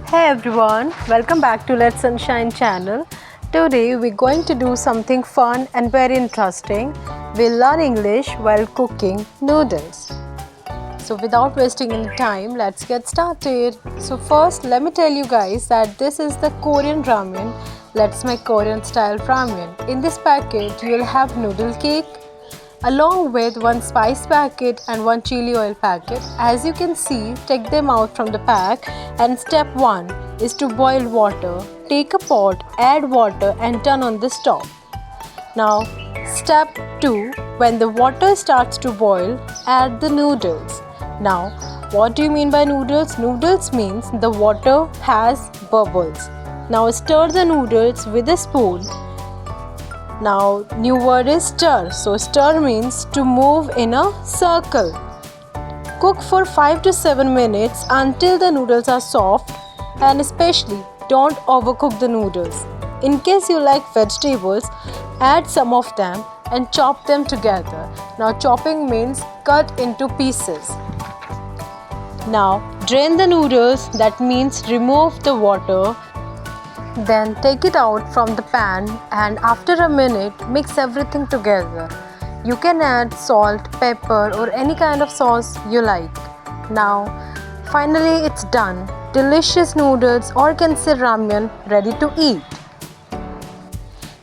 Hey everyone, welcome back to Let Sunshine channel. Today we're going to do something fun and very interesting. We'll learn English while cooking noodles. So without wasting any time, let's get started. So first let me tell you guys that this is the Korean ramen. Let's make Korean style ramen. In this packet you'll have noodle cake, along with one spice packet and one chili oil packet. As you can see, take them out from the pack, and step 1 is to boil water. Take a pot, add water and turn on the stove. Now step 2, when the water starts to boil, add the noodles. Now what do you mean by noodles? Noodles means the water has bubbles. Now stir the noodles with a spoon. Now new word is stir. So stir means to move in a circle. Cook for 5 to 7 minutes until the noodles are soft, and especially don't overcook the noodles. In case you like vegetables, add some of them and chop them together. Now chopping means cut into pieces. Now drain the noodles, that means remove the water. Then take it out from the pan, and after a minute mix everything together. You can add salt, pepper or any kind of sauce you like. Now finally it's done. Delicious noodles, or can say ramen, ready to eat.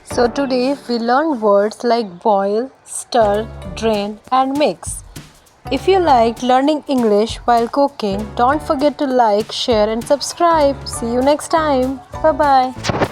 So today we learned words like boil, stir, drain and mix. If you like learning English while cooking, don't forget to like, share and subscribe. See you next time. Bye bye.